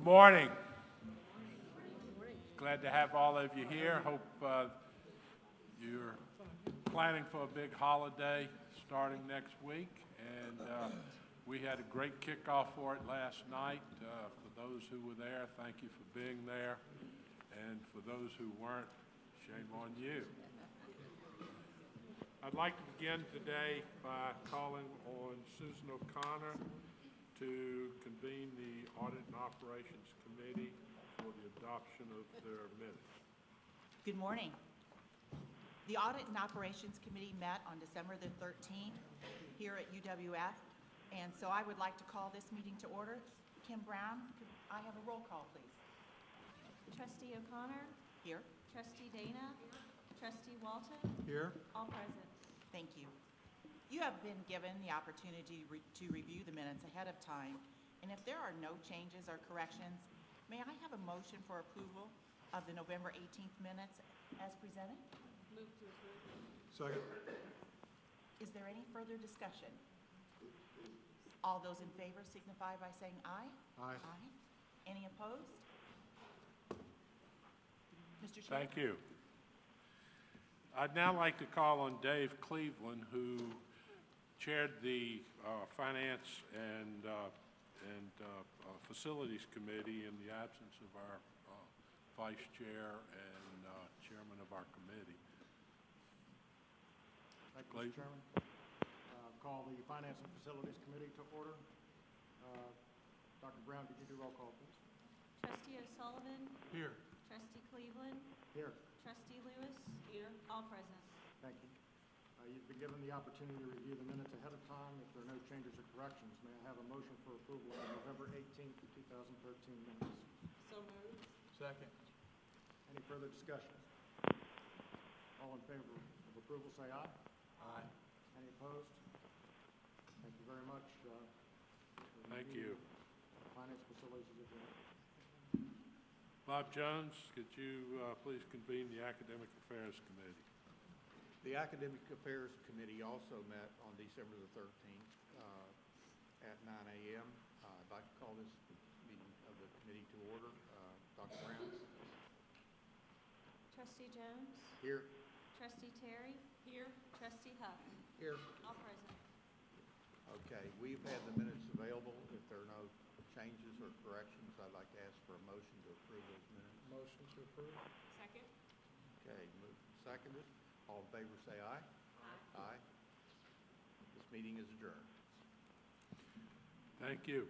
Good morning. Glad to have all of you here. Hope you're planning for a big holiday starting next week. And we had a great kickoff for it last night. For those who were there, thank you for being there. And for those who weren't, shame on you. I'd like to begin today by calling on Susan O'Connor to convene the Audit and Operations Committee for the adoption of their minutes. Good morning. The Audit and Operations Committee met on December the 13th here at UWF, and so I would like to call this meeting to order. Kim Brown, could I have a roll call, please? Trustee O'Connor. Here. Trustee Dana. Trustee Walton. Here. All present. Thank you. You have been given the opportunity to review the minutes ahead of time, and if there are no changes or corrections, may I have a motion for approval of the November 18th minutes as presented? Move to approve. Second. Is there any further discussion? All those in favor signify by saying aye. Aye. Aye. Any opposed? Mr. Chair? Thank you. I'd now like to call on Dave Cleveland, who chaired the Finance and Facilities Committee in the absence of our Vice Chair and Chairman of our committee. Thank you, Mr. Chairman. Call the Finance and Facilities Committee to order. Dr. Brown, could you do roll call, please? Trustee O'Sullivan. Here. Trustee Cleveland. Here. Trustee Lewis. Here. All present. Thank you. You've been given the opportunity to review the minutes ahead of time. If there are no changes or corrections, may I have a motion for approval of the November 18th, 2013 minutes? So moved. Second. Any further discussion? All in favor of approval, say aye. Aye. Any opposed? Thank you very much. Thank you. Finance Facilities is adjourned. Bob Jones, could you please convene the Academic Affairs Committee? The Academic Affairs Committee also met on December the 13th at 9 a.m. I'd like to call this meeting of the committee to order. Dr. Brown? Trustee Jones. Here. Trustee Terry. Here. Trustee Huff. Here. All present. Okay, we've had the minutes available. If there are no changes or corrections, I'd like to ask for a motion to approve those minutes. Motion to approve. Second. Okay, moved and seconded. All in favor say aye. Aye. Aye. This meeting is adjourned. Thank you.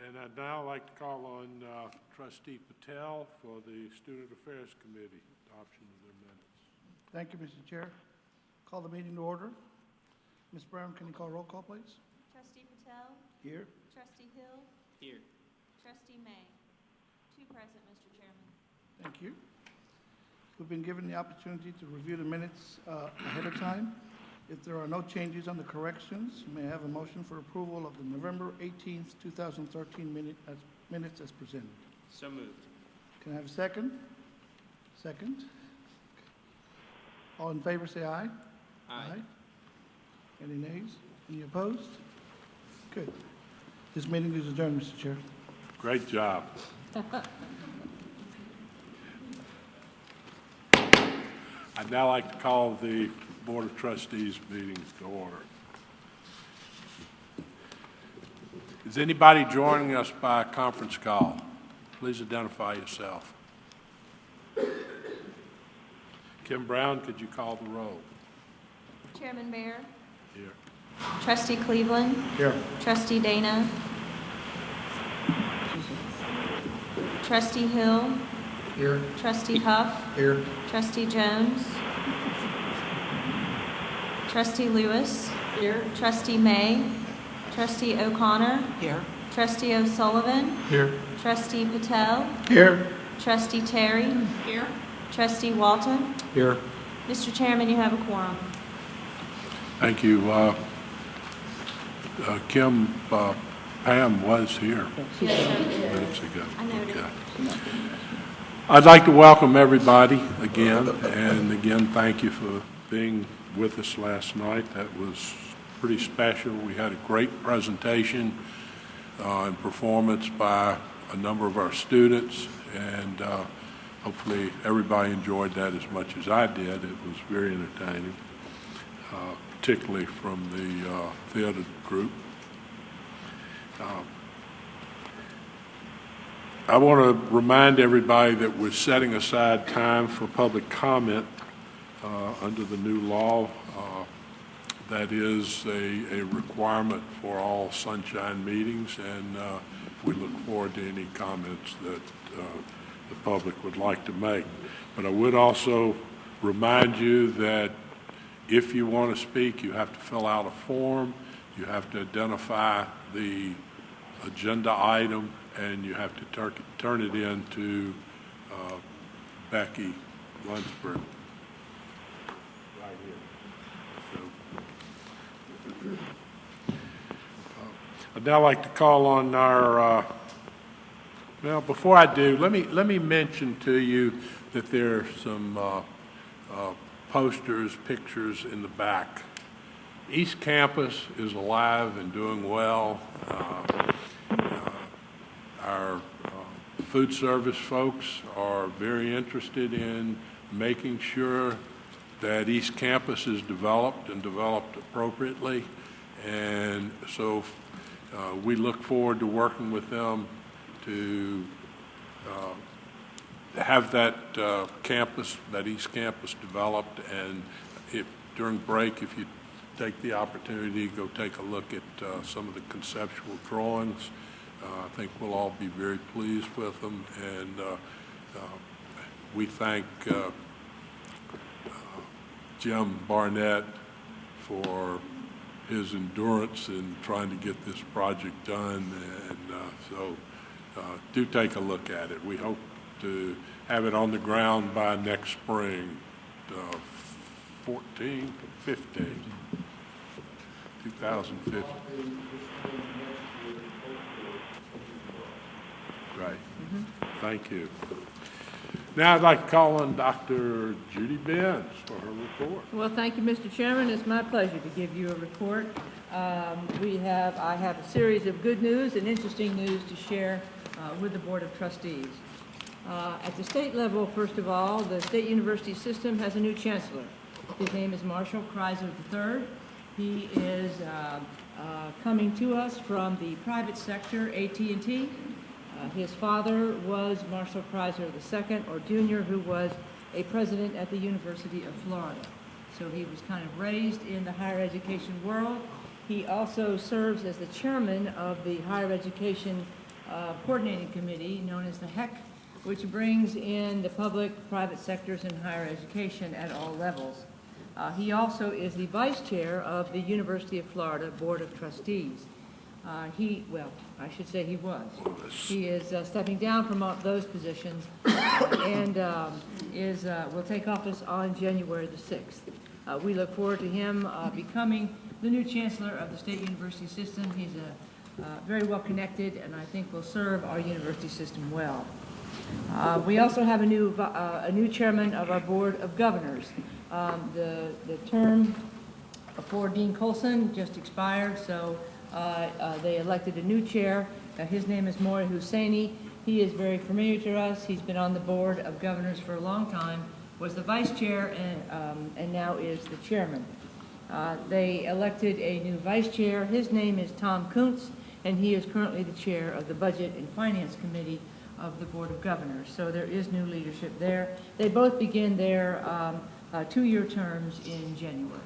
And I'd now like to call on Trustee Patel for the Student Affairs Committee adoption of their minutes. Thank you, Mr. Chair. Call the meeting to order. Ms. Brown, can you call roll call, please? Trustee Patel. Here. Trustee Hill. Here. Trustee May. Two present, Mr. Chairman. Thank you. We've been given the opportunity to review the minutes ahead of time. If there are no changes on the corrections, may I have a motion for approval of the November 18th, 2013 minutes as presented? So moved. Can I have a second? Second. All in favor, say aye. Aye. Any nays? Any opposed? Good. This meeting is adjourned, Mr. Chair. Great job. I'd now like to call the Board of Trustees meeting to order. Is anybody joining us by conference call? Please identify yourself. Kim Brown, could you call the roll? Chairman Bear. Here. Trustee Cleveland. Here. Trustee Dana. Trustee Hill. Here. Trustee Huff. Here. Trustee Jones. Trustee Lewis. Here. Trustee May. Trustee O'Connor. Here. Trustee O'Sullivan. Here. Trustee Patel. Here. Trustee Terry. Here. Trustee Walton. Here. Mr. Chairman, you have a quorum. Thank you. Kim, Pam was here minutes ago. I noted. Okay. I'd like to welcome everybody again, and again, thank you for being with us last night. That was pretty special. We had a great presentation and performance by a number of our students, and hopefully everybody enjoyed that as much as I did. It was very entertaining, particularly from the theater group. I want to remind everybody that we're setting aside time for public comment under the new law. That is a requirement for all Sunshine meetings, and we look forward to any comments that the public would like to make. But I would also remind you that if you want to speak, you have to fill out a form, you have to identify the agenda item, and you have to turn it in to Becky Lunsford. Right here. So, I'd now like to call on our, well, before I do, let me mention to you that there are some posters, pictures in the back. East Campus is alive and doing well. Our food service folks are very interested in making sure that East Campus is developed and developed appropriately. And so we look forward to working with them to have that campus, that East Campus developed. And if during break, if you take the opportunity, go take a look at some of the conceptual drawings. I think we'll all be very pleased with them, and we thank Jim Barnett for his endurance in trying to get this project done, and so do take a look at it. We hope to have it on the ground by next spring, 2015. Right. Thank you. Now I'd like to call on Dr. Judy Benz for her report. Well, thank you, Mr. Chairman. It's my pleasure to give you a report. I have a series of good news and interesting news to share with the Board of Trustees. At the state level, first of all, the state university system has a new chancellor. His name is Marshall Kreiser III. He is coming to us from the private sector, AT&T. His father was Marshall Kreiser II, or Jr., who was a president at the University of Florida. So he was kind of raised in the higher education world. He also serves as the chairman of the Higher Education Coordinating Committee, known as the HEC, which brings in the public, private sectors, and higher education at all levels. He also is the vice chair of the University of Florida Board of Trustees. I should say he was. He is stepping down from those positions and will take office on January the 6th. We look forward to him becoming the new chancellor of the state university system. He's very well connected, and I think will serve our university system well. We also have a new chairman of our Board of Governors. The term for Dean Colson just expired, so they elected a new chair. His name is Maury Husseini. He is very familiar to us. He's been on the Board of Governors for a long time, was the vice chair, and now is the chairman. They elected a new vice chair. His name is Tom Kuntz, and he is currently the chair of the Budget and Finance Committee of the Board of Governors. So there is new leadership there. They both begin their two-year terms in January.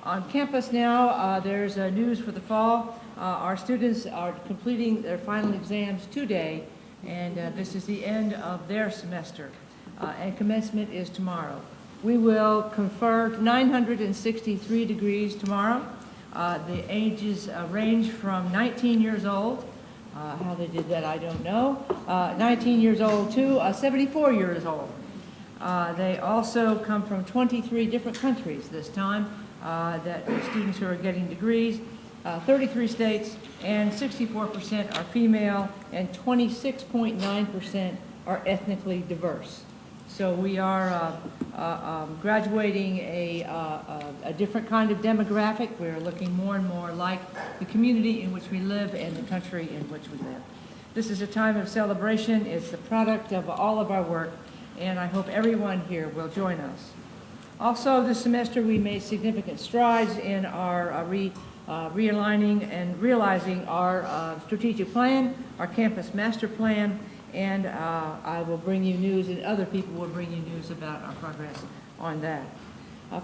On campus now, there's news for the fall. Our students are completing their final exams today, and this is the end of their semester, and commencement is tomorrow. We will confer 963 degrees tomorrow. The ages range from 19 years old, how they did that I don't know, 19 years old to 74 years old. They also come from 23 different countries this time, that the students who are getting degrees, 33 states, and 64% are female, and 26.9% are ethnically diverse. So we are graduating a different kind of demographic. We're looking more and more like the community in which we live and the country in which we live. This is a time of celebration. It's the product of all of our work, and I hope everyone here will join us. Also, this semester, we made significant strides in our realigning and realizing our strategic plan, our campus master plan, and I will bring you news, and other people will bring you news about our progress on that.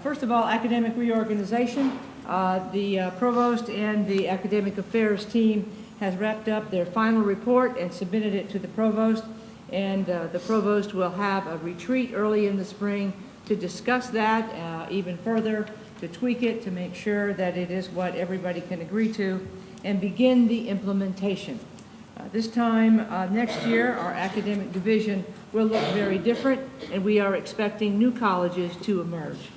First of all, academic reorganization. The provost and the academic affairs team has wrapped up their final report and submitted it to the provost, and the provost will have a retreat early in the spring to discuss that even further, to tweak it, to make sure that it is what everybody can agree to, and begin the implementation. This time next year, our academic division will look very different, and we are expecting new colleges to emerge.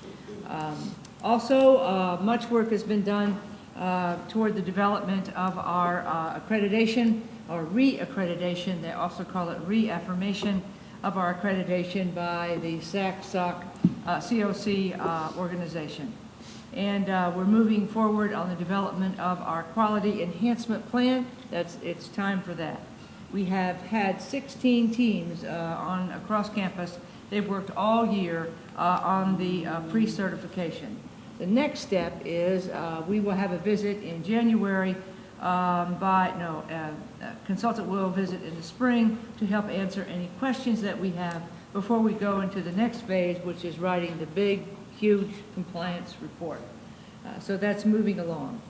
Also, much work has been done toward the development of our accreditation, or re-accreditation. They also call it reaffirmation of our accreditation by the COC organization. And we're moving forward on the development of our quality enhancement plan. It's time for that. We have had 16 teams across campus. They've worked all year on the pre-certification. The next step is we will have a visit in January consultant will visit in the spring to help answer any questions that we have before we go into the next phase, which is writing the big, huge compliance report. So that's moving along.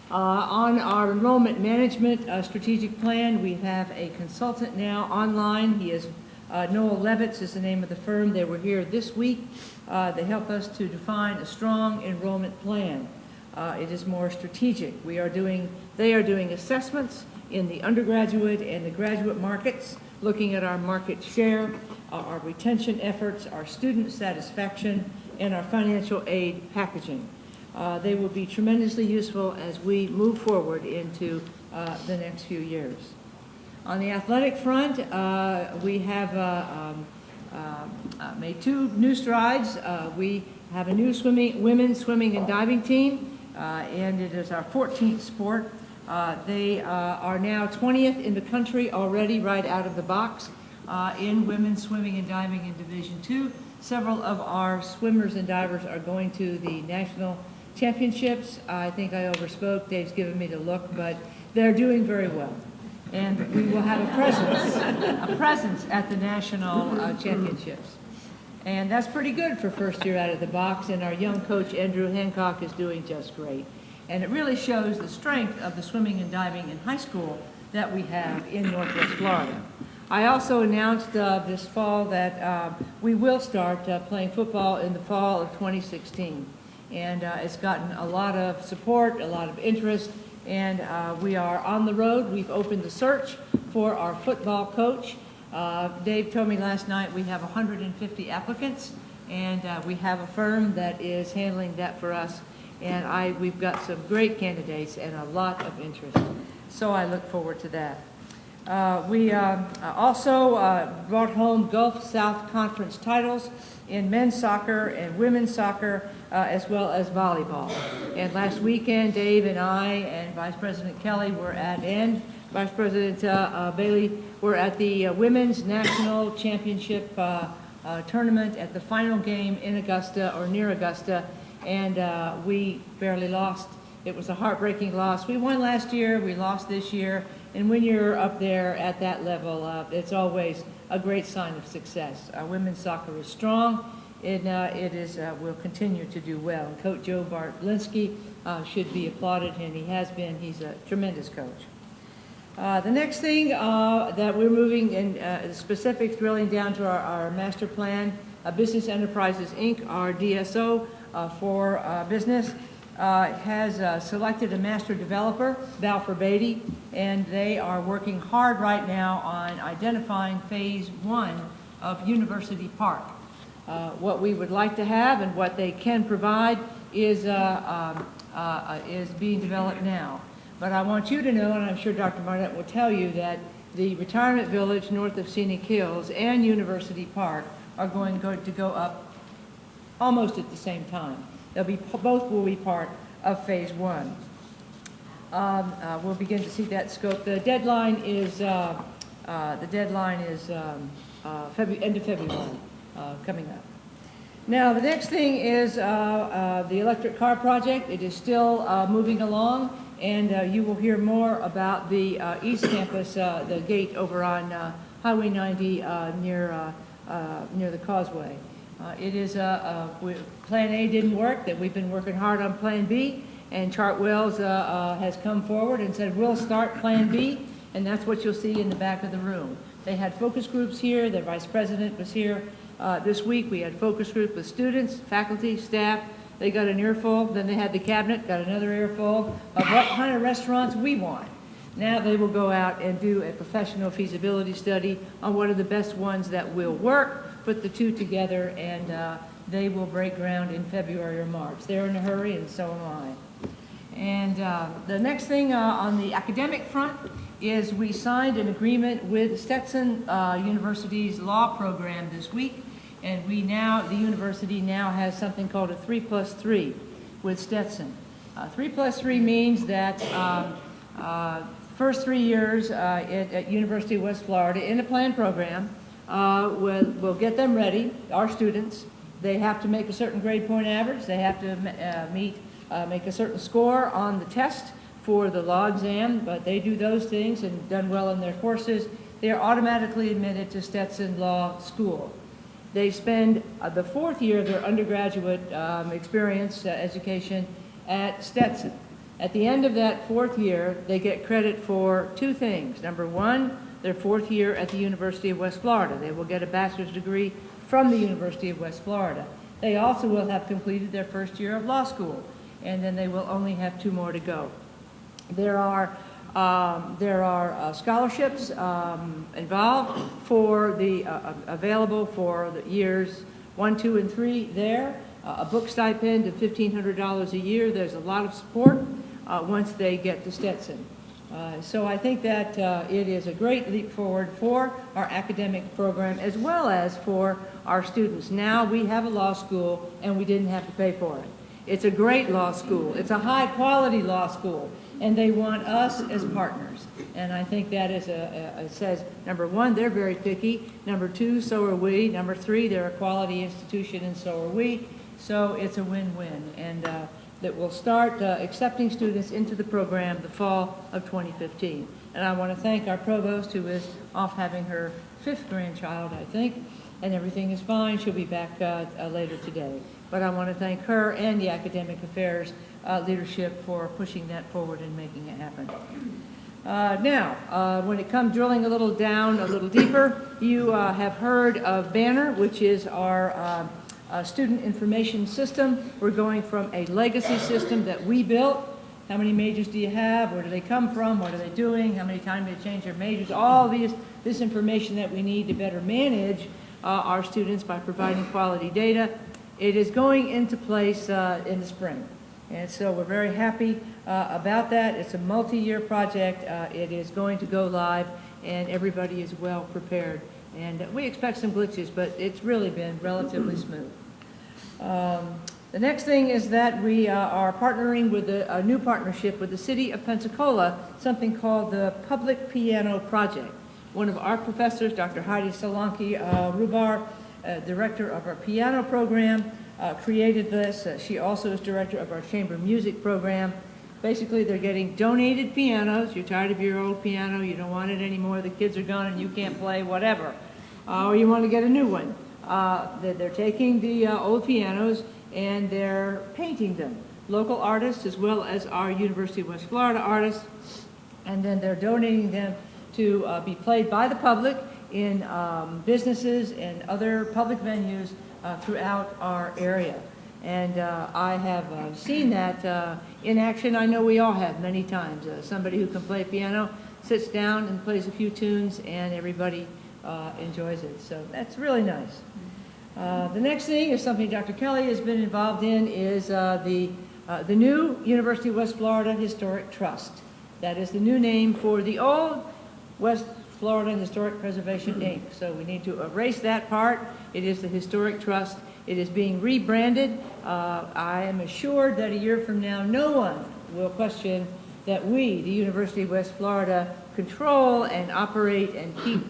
On our enrollment management strategic plan, we have a consultant now online. He is Noel Levitz is the name of the firm. They were here this week. They help us to define a strong enrollment plan. It is more strategic. They are doing assessments in the undergraduate and the graduate markets, looking at our market share, our retention efforts, our student satisfaction, and our financial aid packaging. They will be tremendously useful as we move forward into the next few years. On the athletic front, we have made two new strides. We have a new women's swimming and diving team, and it is our 14th sport. They are now 20th in the country already, right out of the box, in women's swimming and diving in Division II. Several of our swimmers and divers are going to the national championships. I think I overspoke. Dave's given me the look, but they're doing very well. And we will have a presence at the national championships. And that's pretty good for first year out of the box, and our young coach, Andrew Hancock, is doing just great. And it really shows the strength of the swimming and diving in high school that we have in Northwest Florida. I also announced this fall that we will start playing football in the fall of 2016. And it's gotten a lot of support, a lot of interest, and we are on the road. We've opened the search for our football coach. Dave told me last night we have 150 applicants, and we have a firm that is handling that for us. And we've got some great candidates and a lot of interest. So I look forward to that. We also brought home Gulf South Conference titles in men's soccer and women's soccer, as well as volleyball. And last weekend, Dave and I and Vice President Kelly and Vice President Bailey were at the Women's National Championship tournament at the final game in Augusta, or near Augusta, and we barely lost. It was a heartbreaking loss. We won last year, we lost this year, and when you're up there at that level, it's always a great sign of success. Women's soccer is strong. It will continue to do well. And Coach Joe Bartlinski should be applauded, and he has been. He's a tremendous coach. The next thing that we're moving in specifics, drilling down to our master plan, Business Enterprises, Inc., our DSO for business, has selected a master developer, Balfour Beatty, and they are working hard right now on identifying phase 1 of University Park. What we would like to have and what they can provide is being developed now. But I want you to know, and I'm sure Dr. Barnett will tell you, that the retirement village north of Scenic Hills and University Park are going to go up almost at the same time. Both will be part of phase 1. we'll begin to see that scope. The deadline is end of February coming up. Now, the next thing is the electric car project. It is still moving along, and you will hear more about the East Campus, the gate over on Highway 90 near the Causeway. It is Plan A didn't work, that we've been working hard on Plan B, and Chartwell's has come forward and said, we'll start Plan B, and that's what you'll see in the back of the room. They had focus groups here. The vice president was here this week. We had focus group with students, faculty, staff. They got an earful. Then they had the cabinet, got another earful of what kind of restaurants we want. Now they will go out and do a professional feasibility study on what are the best ones that will work, put the two together, and they will break ground in February or March. They're in a hurry, and so am I. And the next thing on the academic front is we signed an agreement with Stetson University's law program this week, and the university now has something called a 3+3 with Stetson. 3+3 means that first 3 years at University of West Florida in a planned program will get them ready, our students. They have to make a certain grade point average. They have to make a certain score on the test for the law exam, but they do those things and done well in their courses. They are automatically admitted to Stetson Law School. They spend the 4th year of their undergraduate experience, education at Stetson. At the end of that 4th year, they get credit for 2 things. Number 1, their 4th year at the University of West Florida. They will get a bachelor's degree from the University of West Florida. They also will have completed their 1st year of law school, and then they will only have 2 more to go. There are scholarships involved for available for the years 1, 2, and 3 there. A book stipend of $1,500 a year. There's a lot of support once they get to Stetson. So I think that it is a great leap forward for our academic program as well as for our students. Now we have a law school and we didn't have to pay for it. It's a great law school. It's a high-quality law school, and they want us as partners. And I think that is it says, number 1, they're very picky. Number 2, so are we. Number 3, they're a quality institution, and so are we. So it's a win-win, and that will start accepting students into the program the fall of 2015. And I want to thank our provost, who is off having her 5th grandchild, I think, and everything is fine. She'll be back later today. But I want to thank her and the academic affairs leadership for pushing that forward and making it happen. Now, when it comes drilling a little down, a little deeper, you have heard of Banner, which is our student information system. We're going from a legacy system that we built. How many majors do you have? Where do they come from? What are they doing? How many times do they change their majors? All this information that we need to better manage our students by providing quality data. It is going into place in the spring. And so we're very happy about that. It's a multi-year project. It is going to go live, and everybody is well prepared. And we expect some glitches, but it's really been relatively smooth. The next thing is that we are partnering with a new partnership with the City of Pensacola, something called the Public Piano Project. One of our professors, Dr. Heidi Solanki-Rubar, director of our piano program, created this. She also is director of our chamber music program. Basically, they're getting donated pianos. You're tired of your old piano, you don't want it anymore, the kids are gone and you can't play, whatever. Or you want to get a new one. They're taking the old pianos and they're painting them. Local artists as well as our University of West Florida artists. And then they're donating them to be played by the public in businesses and other public venues throughout our area. And I have seen that in action. I know we all have many times. Somebody who can play piano sits down and plays a few tunes and everybody enjoys it. So that's really nice. The next thing is something Dr. Kelly has been involved in is the new University of West Florida Historic Trust. That is the new name for the old West Florida Historic Preservation, Inc. So we need to erase that part. It is the Historic Trust. It is being rebranded. I am assured that a year from now, no one will question that we, the University of West Florida, control and operate and keep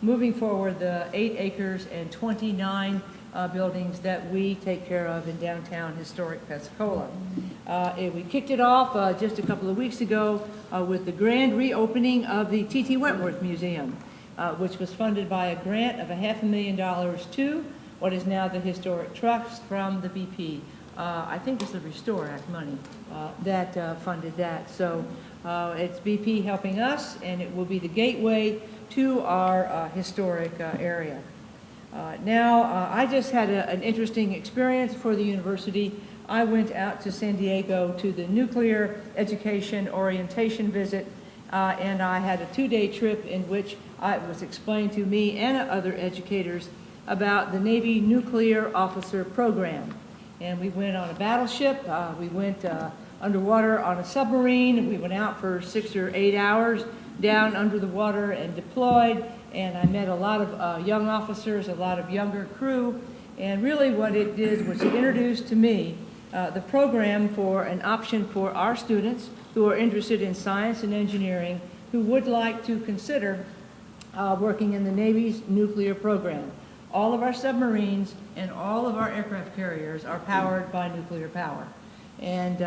moving forward the 8 acres and 29 buildings that we take care of in downtown historic Pensacola. We kicked it off just a couple of weeks ago with the grand reopening of the T.T. Wentworth Museum, which was funded by a grant of $500,000 to what is now the Historic Trust from the BP. I think it's the Restore Act money that funded that. So it's BP helping us, and it will be the gateway to our historic area. Now, I just had an interesting experience for the university. I went out to San Diego to the nuclear education orientation visit, and I had a 2-day trip in which it was explained to me and other educators about the Navy Nuclear Officer Program. And we went on a battleship, we went underwater on a submarine, we went out for 6 or 8 hours down under the water and deployed, and I met a lot of young officers, a lot of younger crew, and really what it did was it introduced to me the program for an option for our students who are interested in science and engineering, who would like to consider working in the Navy's nuclear program. All of our submarines and all of our aircraft carriers are powered by nuclear power. And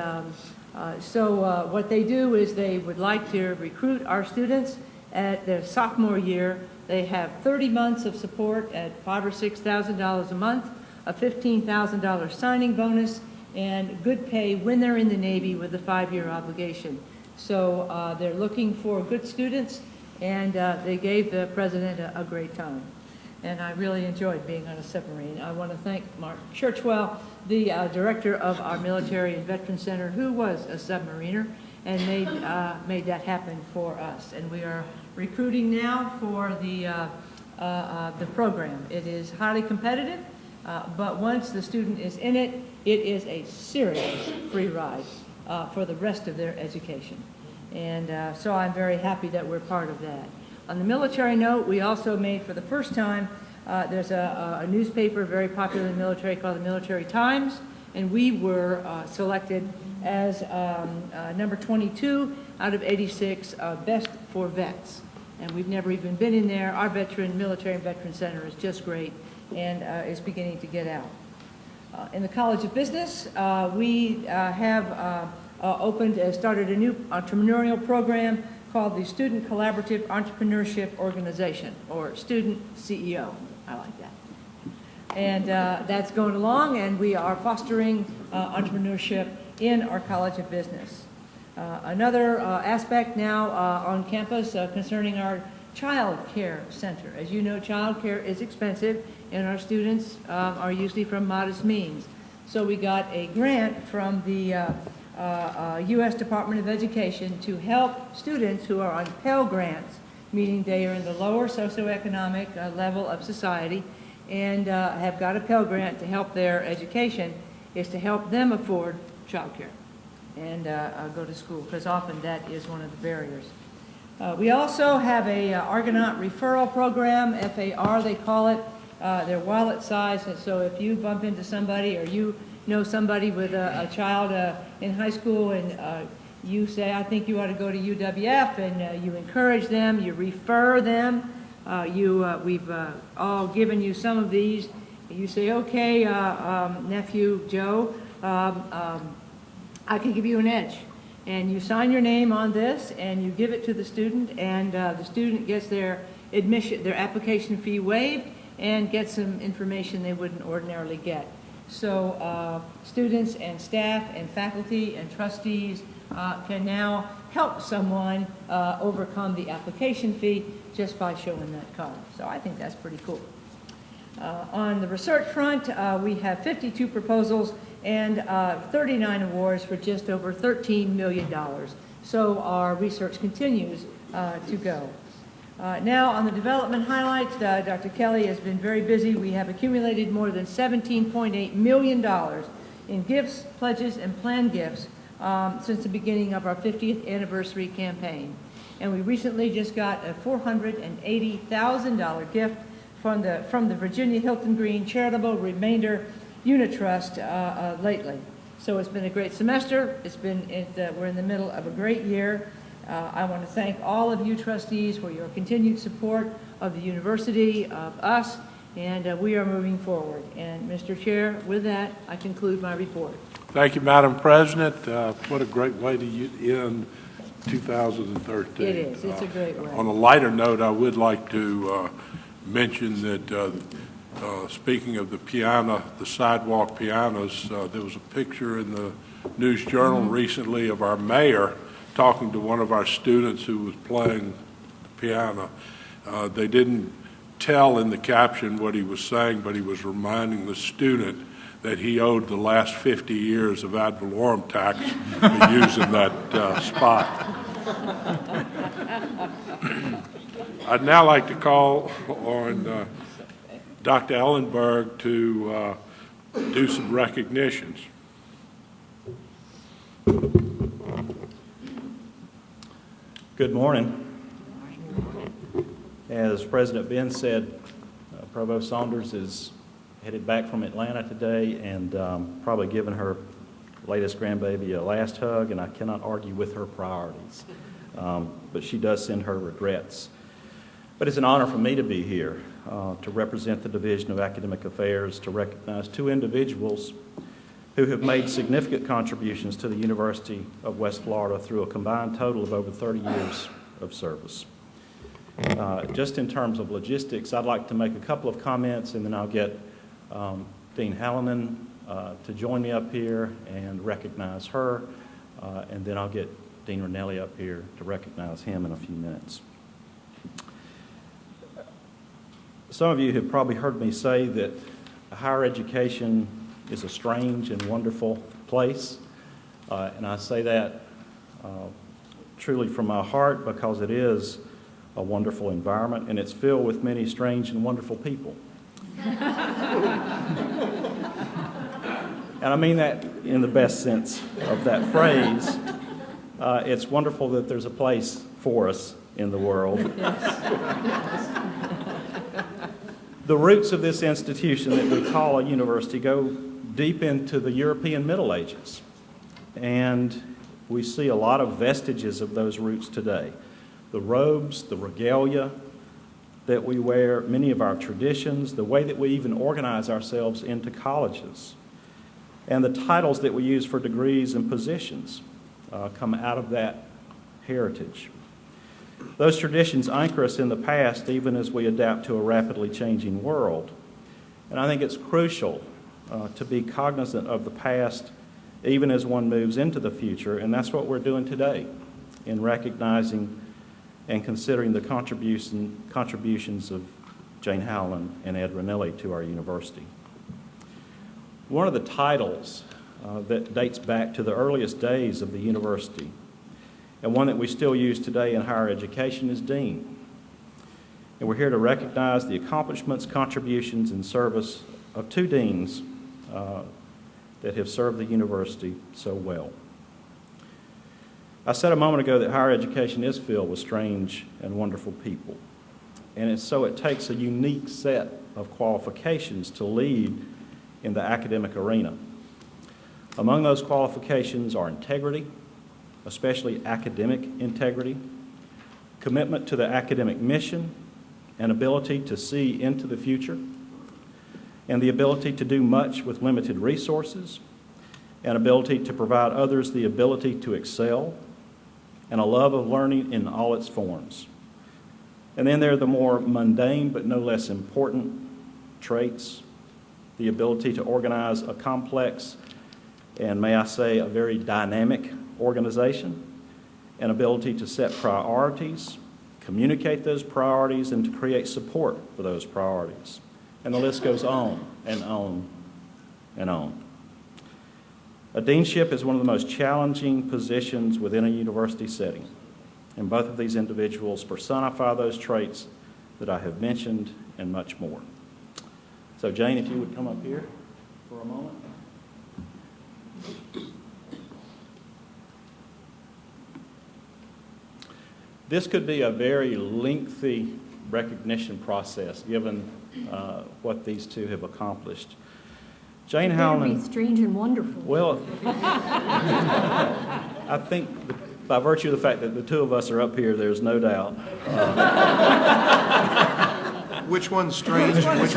so what they do is they would like to recruit our students at their sophomore year. They have 30 months of support at $5,000 or $6,000 a month, a $15,000 signing bonus, and good pay when they're in the Navy with a 5-year obligation. So they're looking for good students, and they gave the president a great time. And I really enjoyed being on a submarine. I want to thank Mark Churchwell, the director of our Military and Veterans Center, who was a submariner, and made that happen for us. And we are recruiting now for the program. It is highly competitive, but once the student is in it, it is a serious free ride for the rest of their education. And so I'm very happy that we're part of that. On the military note, we also made for the first time, there's a newspaper very popular in the military called the Military Times, and we were selected as number 22 out of 86 best for vets. And we've never even been in there. Our Military and Veterans Center is just great and is beginning to get out. In the College of Business, we have started a new entrepreneurial program called the Student Collaborative Entrepreneurship Organization, or Student CEO. I like that. And that's going along, and we are fostering entrepreneurship in our College of Business. Another aspect now on campus concerning our child care center. As you know, child care is expensive, and our students are usually from modest means. So we got a grant from the U.S. Department of Education to help students who are on Pell Grants, meaning they are in the lower socioeconomic level of society and have got a Pell Grant to help their education, is to help them afford child care and go to school, because often that is one of the barriers. We also have a Argonaut referral program, FAR they call it. They're wallet size, and so if you bump into somebody or you know somebody with a child in high school and you say, I think you ought to go to UWF, and you encourage them, you refer them. We've all given you some of these. You say, okay, nephew Joe, I can give you an edge. And you sign your name on this, and you give it to the student, and the student gets their admission, their application fee waived, and gets some information they wouldn't ordinarily get. So students and staff and faculty and trustees can now help someone overcome the application fee just by showing that card. So I think that's pretty cool. On the research front, we have 52 proposals and 39 awards for just over $13 million. So our research continues to go. Now on the development highlights, Dr. Kelly has been very busy. We have accumulated more than $17.8 million in gifts, pledges, and planned gifts since the beginning of our 50th anniversary campaign. And we recently just got a $480,000 gift from the Virginia Hilton Green Charitable Remainder Unit Trust lately. So it's been a great semester. We're in the middle of a great year. I want to thank all of you trustees for your continued support of the university, of us, and we are moving forward. And Mr. Chair, with that, I conclude my report. Thank you, Madam President. What a great way to end 2013. It is. It's a great way. On a lighter note, I would like to mention that speaking of the piano, the sidewalk pianos, there was a picture in the News Journal recently of our mayor talking to one of our students who was playing the piano. They didn't tell in the caption what he was saying, but he was reminding the student that he owed the last 50 years of ad valorem tax for using that spot. I'd now like to call on Dr. Ellenberg to do some recognitions. Good morning. As President Ben said, Provost Saunders is headed back from Atlanta today and probably giving her latest grandbaby a last hug, and I cannot argue with her priorities. But she does send her regrets. But it's an honor for me to be here to represent the Division of Academic Affairs, to recognize two individuals who have made significant contributions to the University of West Florida through a combined total of over 30 years of service. Just in terms of logistics, I'd like to make a couple of comments, and then I'll get Dean Hallinan to join me up here and recognize her, and then I'll get Dean Ranelli up here to recognize him in a few minutes. Some of you have probably heard me say that higher education is a strange and wonderful place, and I say that truly from my heart because it is a wonderful environment and it's filled with many strange and wonderful people. And I mean that in the best sense of that phrase. It's wonderful that there's a place for us in the world. The roots of this institution that we call a university go deep into the European Middle Ages. And we see a lot of vestiges of those roots today. The robes, the regalia that we wear, many of our traditions, the way that we even organize ourselves into colleges, and the titles that we use for degrees and positions come out of that heritage. Those traditions anchor us in the past even as we adapt to a rapidly changing world. And I think it's crucial to be cognizant of the past even as one moves into the future, and that's what we're doing today in recognizing and considering the contributions of Jane Howland and Ed Ranelli to our university. One of the titles that dates back to the earliest days of the university, and one that we still use today in higher education, is Dean. And we're here to recognize the accomplishments, contributions, and service of two deans that have served the university so well. I said a moment ago that higher education is filled with strange and wonderful people. And so it takes a unique set of qualifications to lead in the academic arena. Among those qualifications are integrity, especially academic integrity, commitment to the academic mission, and ability to see into the future, and the ability to do much with limited resources, and ability to provide others the ability to excel, and a love of learning in all its forms. And then there are the more mundane but no less important traits, the ability to organize a complex and, may I say, a very dynamic organization, an ability to set priorities, communicate those priorities, and to create support for those priorities. And the list goes on and on and on. A deanship is one of the most challenging positions within a university setting, and both of these individuals personify those traits that I have mentioned and much more. So Jane, if you would come up here for a moment. This could be a very lengthy recognition process given what these two have accomplished. Jane It better Howland. be strange and wonderful. Well, I think by virtue of the fact that the two of us are up here, there's no doubt. Which one's strange? Which one's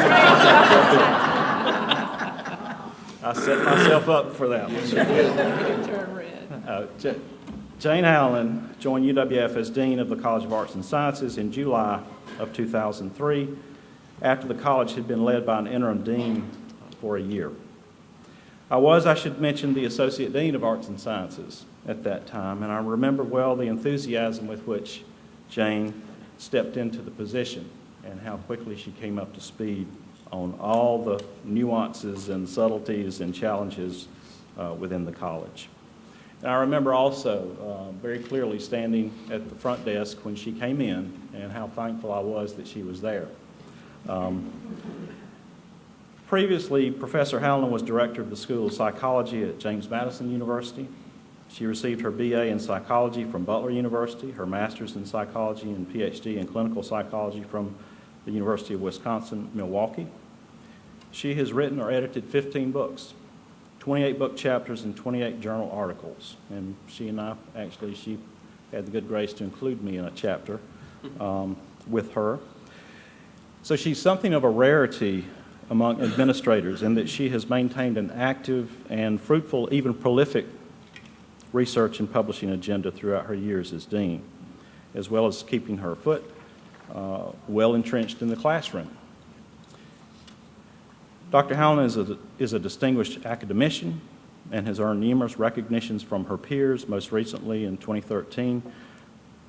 I set myself up for that one. Turn red. Jane Howland joined UWF as Dean of the College of Arts and Sciences in July of 2003, after the college had been led by an interim dean for a year. I should mention, the Associate Dean of Arts and Sciences at that time, and I remember well the enthusiasm with which Jane stepped into the position and how quickly she came up to speed on all the nuances and subtleties and challenges within the college. And I remember also very clearly standing at the front desk when she came in and how thankful I was that she was there. Previously, Professor Howland was director of the School of Psychology at James Madison University. She received her BA in psychology from Butler University, her master's in psychology and PhD in clinical psychology from the University of Wisconsin-Milwaukee. She has written or edited 15 books, 28 book chapters, and 28 journal articles. And she had the good grace to include me in a chapter with her. So she's something of a rarity among administrators in that she has maintained an active and fruitful, even prolific, research and publishing agenda throughout her years as dean, as well as keeping her foot well entrenched in the classroom. Dr. Howland is a distinguished academician and has earned numerous recognitions from her peers, most recently in 2013,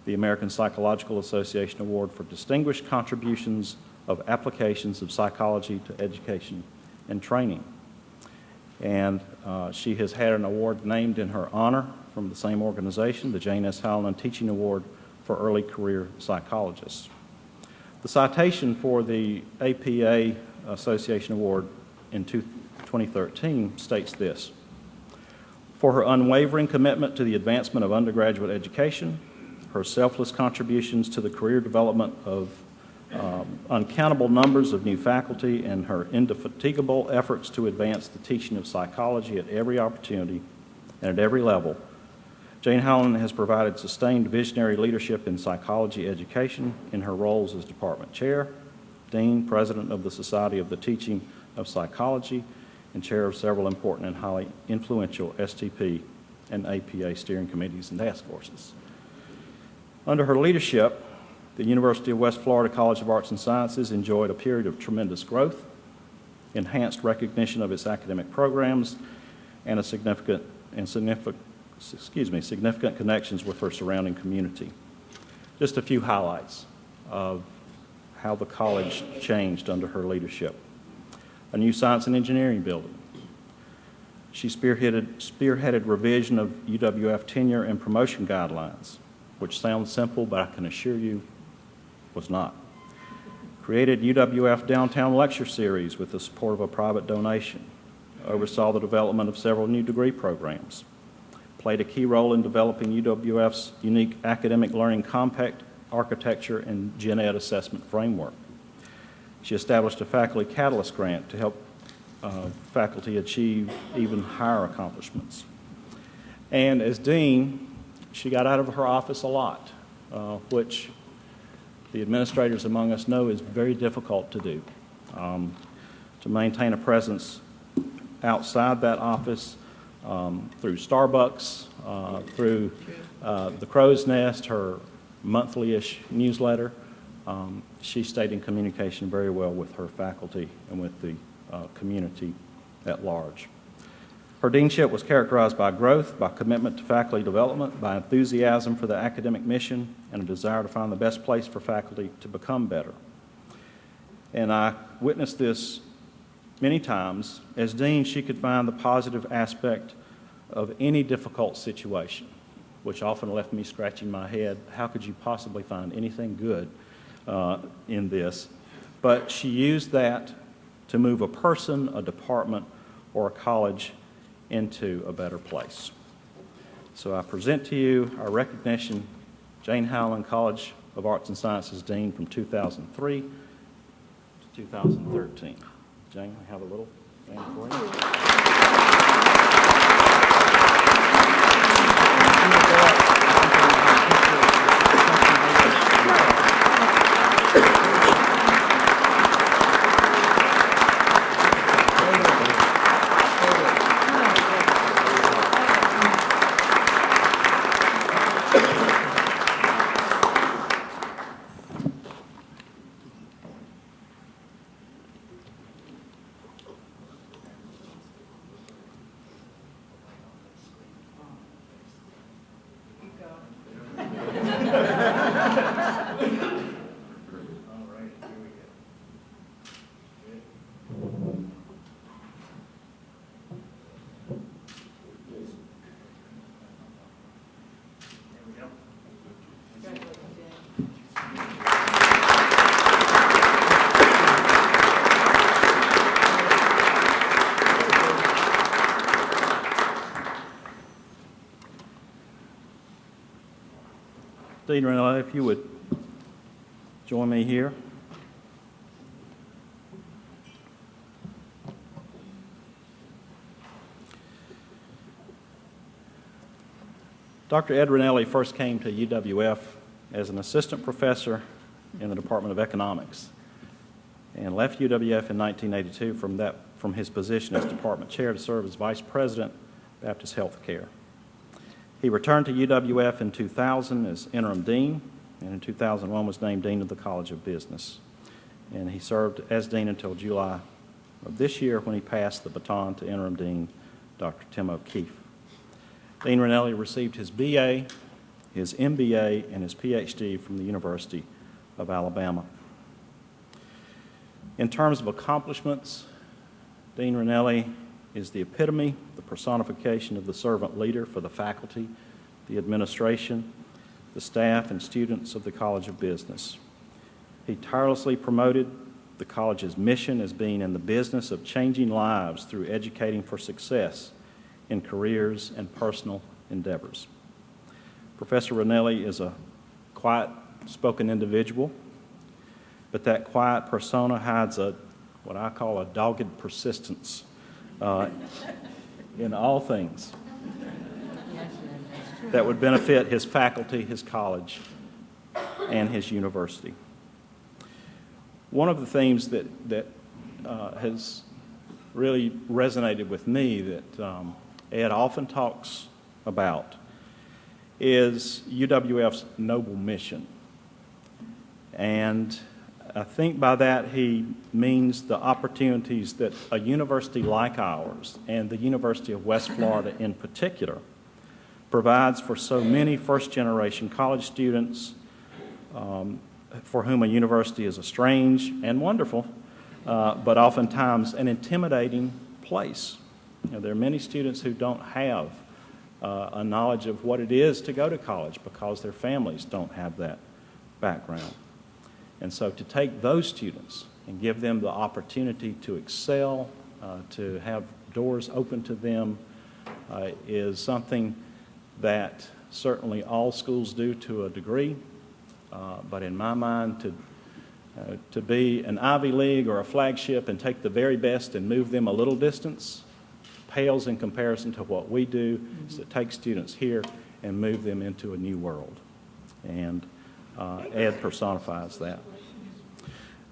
the American Psychological Association Award for Distinguished Contributions of Applications of Psychology to Education and Training. And she has had an award named in her honor from the same organization, the Jane S. Howland Teaching Award for Early Career Psychologists. The citation for the APA Association Award in 2013 states this: for her unwavering commitment to the advancement of undergraduate education, her selfless contributions to the career development of uncountable numbers of new faculty, and her indefatigable efforts to advance the teaching of psychology at every opportunity and at every level, Jane Howland has provided sustained visionary leadership in psychology education in her roles as department chair, dean, president of the Society of the Teaching of Psychology, and chair of several important and highly influential STP and APA steering committees and task forces. Under her leadership, the University of West Florida College of Arts and Sciences enjoyed a period of tremendous growth, enhanced recognition of its academic programs, and significant connections with her surrounding community. Just a few highlights of how the college changed under her leadership. A new science and engineering building. She spearheaded revision of UWF tenure and promotion guidelines, which sounds simple, but I can assure you was not. Created UWF Downtown Lecture Series with the support of a private donation. Oversaw the development of several new degree programs. Played a key role in developing UWF's unique academic learning compact architecture and gen ed assessment framework. She established a faculty catalyst grant to help faculty achieve even higher accomplishments. And as dean, she got out of her office a lot, which the administrators among us know is very difficult to do. To maintain a presence outside that office through Starbucks, through the Crow's Nest, her monthly-ish newsletter. She stayed in communication very well with her faculty and with the community at large. Her deanship was characterized by growth, by commitment to faculty development, by enthusiasm for the academic mission, and a desire to find the best place for faculty to become better. And I witnessed this many times. As dean, she could find the positive aspect of any difficult situation, which often left me scratching my head. How could you possibly find anything good in this? But she used that to move a person, a department, or a college into a better place. So I present to you our recognition, Jane Howland, College of Arts and Sciences Dean from 2003 to 2013. Jane, I have a little Dean Ranelli, if you would join me here. Dr. Ed Ranelli first came to UWF as an assistant professor in the Department of Economics and left UWF in 1982 from his position as department chair to serve as vice president, Baptist Healthcare. He returned to UWF in 2000 as interim dean, and in 2001 was named dean of the College of Business. And he served as dean until July of this year, when he passed the baton to interim dean, Dr. Tim O'Keefe. Dean Ranelli received his BA, his MBA, and his PhD from the University of Alabama. In terms of accomplishments, Dean Ranelli is the epitome, the personification of the servant leader for the faculty, the administration, the staff, and students of the College of Business. He tirelessly promoted the college's mission as being in the business of changing lives through educating for success in careers and personal endeavors. Professor Ranelli is a quiet-spoken individual, but that quiet persona hides what I call a dogged persistence in all things that would benefit his faculty, his college, and his university. One of the themes that has really resonated with me that Ed often talks about is UWF's noble mission. And I think by that he means the opportunities that a university like ours, and the University of West Florida in particular, provides for so many first-generation college students for whom a university is a strange and wonderful, but oftentimes an intimidating place. You know, there are many students who don't have a knowledge of what it is to go to college because their families don't have that background. And so to take those students and give them the opportunity to excel, to have doors open to them, is something that certainly all schools do to a degree. But in my mind, to be an Ivy League or a flagship and take the very best and move them a little distance pales in comparison to what we do, is to take students here and move them into a new world. And Ed personifies that.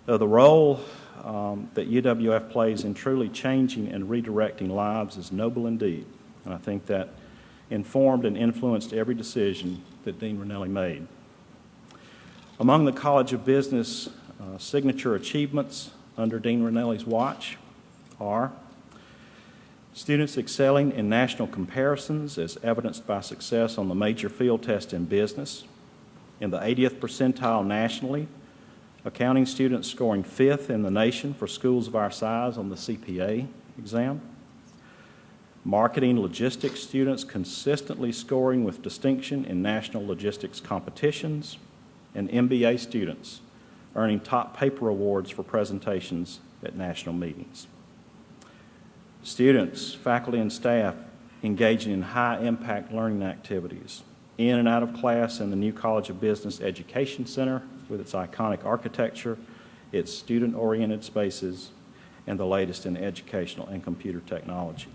The role that UWF plays in truly changing and redirecting lives is noble indeed. And I think that informed and influenced every decision that Dean Ranelli made. Among the College of Business signature achievements under Dean Ranelli's watch are students excelling in national comparisons as evidenced by success on the major field test in business, in the 80th percentile nationally, accounting students scoring 5th in the nation for schools of our size on the CPA exam, marketing logistics students consistently scoring with distinction in national logistics competitions, and MBA students earning top paper awards for presentations at national meetings. Students, faculty, and staff engaging in high-impact learning activities in and out of class in the new College of Business Education Center with its iconic architecture, its student-oriented spaces, and the latest in educational and computer technology.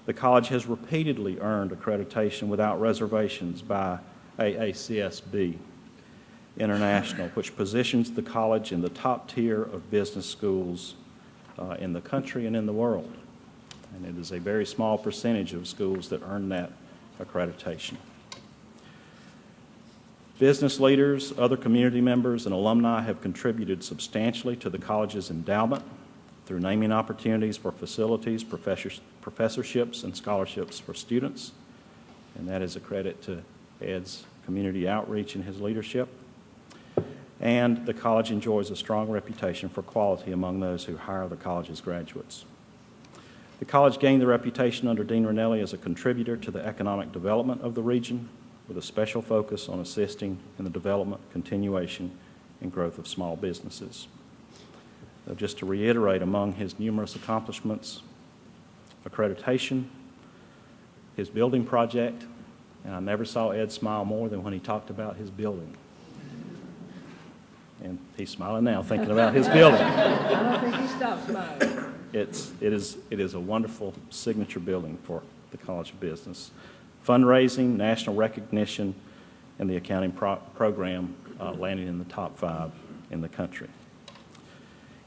The college has repeatedly earned accreditation without reservations by AACSB International, which positions the college in the top tier of business schools in the country and in the world. And it is a very small percentage of schools that earn that accreditation. Business leaders, other community members, and alumni have contributed substantially to the college's endowment through naming opportunities for facilities, professorships, and scholarships for students. And that is a credit to Ed's community outreach and his leadership. And the college enjoys a strong reputation for quality among those who hire the college's graduates. The college gained the reputation under Dean Ranelli as a contributor to the economic development of the region, with a special focus on assisting in the development, continuation, and growth of small businesses. Just to reiterate, among his numerous accomplishments, accreditation, his building project, and I never saw Ed smile more than when he talked about his building. And he's smiling now, thinking about his building. I don't think he stopped smiling. It is a wonderful signature building for the College of Business. Fundraising, national recognition, and the accounting program landing in the top 5 in the country.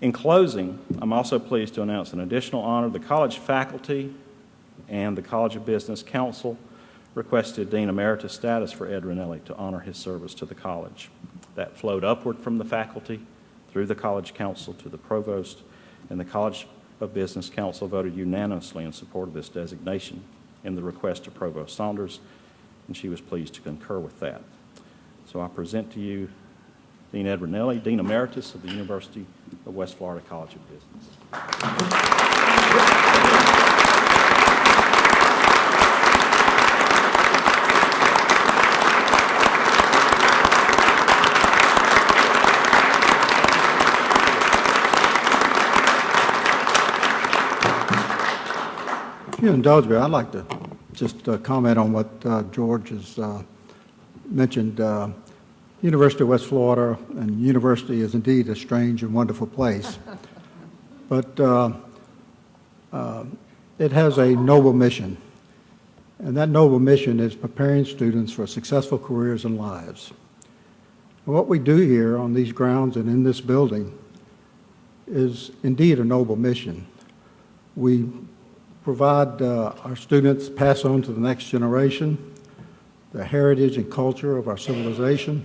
In closing, I'm also pleased to announce an additional honor. The college faculty and the College of Business Council requested Dean Emeritus status for Ed Ranelli to honor his service to the college. That flowed upward from the faculty, through the College Council to the Provost, and the College of Business Council voted unanimously in support of this designation in the request of Provost Saunders, and she was pleased to concur with that. So I present to you Dean Ed Ranelli, Dean Emeritus of the University of West Florida College of Business. If you indulge me, I'd like to just comment on what George has mentioned. University of West Florida and university is indeed a strange and wonderful place, but it has a noble mission, and that noble mission is preparing students for successful careers and lives. And what we do here on these grounds and in this building is indeed a noble mission. We provide our students, pass on to the next generation the heritage and culture of our civilization.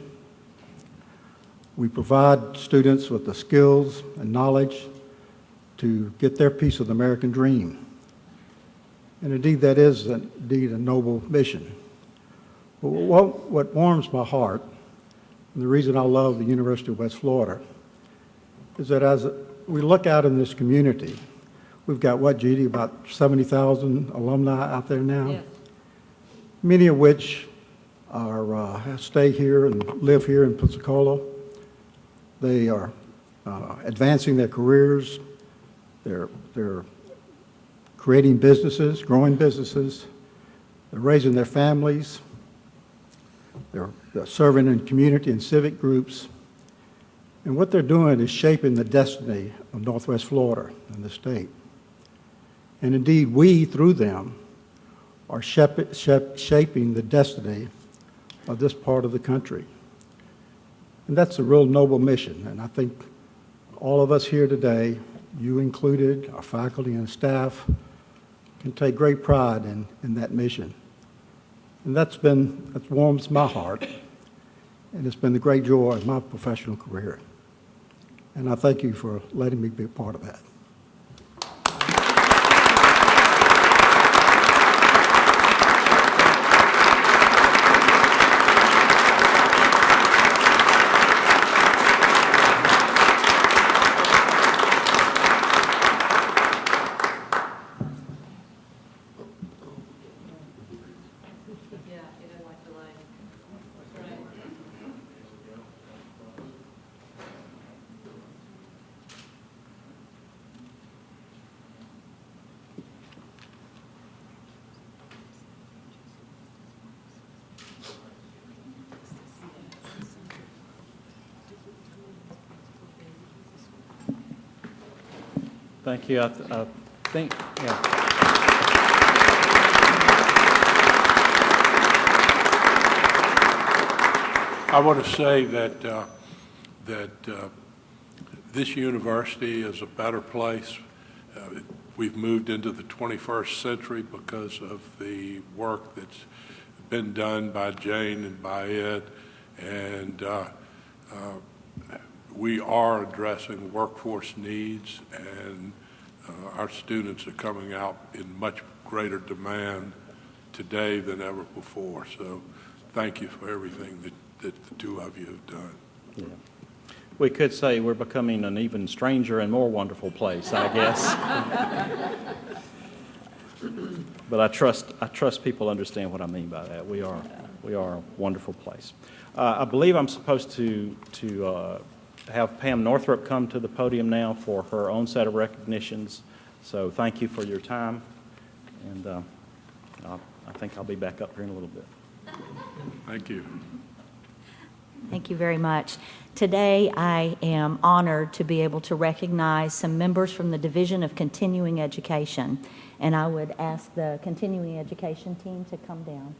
We provide students with the skills and knowledge to get their piece of the American dream. And indeed, that is indeed a noble mission. But what warms my heart, and the reason I love the University of West Florida, is that as we look out in this community, we've got, what, Judy, about 70,000 alumni out there now? Yes. Many of which stay here and live here in Pensacola. They are advancing their careers. They're creating businesses, growing businesses. They're raising their families. They're serving in community and civic groups. And what they're doing is shaping the destiny of Northwest Florida and the state. And indeed, we, through them, are shaping the destiny of this part of the country. And that's a real noble mission. And I think all of us here today, you included, our faculty and staff, can take great pride in that mission. And that warms my heart, and it's been the great joy of my professional career. And I thank you for letting me be a part of that. Thank you. I think, yeah. I want to say that this university is a better place. We've moved into the 21st century because of the work that's been done by Jane and by Ed, and we are addressing workforce needs, and our students are coming out in much greater demand today than ever before. So thank you for everything that the two of you have done. Yeah. We could say we're becoming an even stranger and more wonderful place, I guess. But I trust people understand what I mean by that. We are a wonderful place. I believe I'm supposed to have Pam Northrup come to the podium now for her own set of recognitions. So thank you for your time, and I think I'll be back up here in a little bit. Thank you. Thank you very much. Today, I am honored to be able to recognize some members from the Division of Continuing Education, and I would ask the Continuing Education team to come down.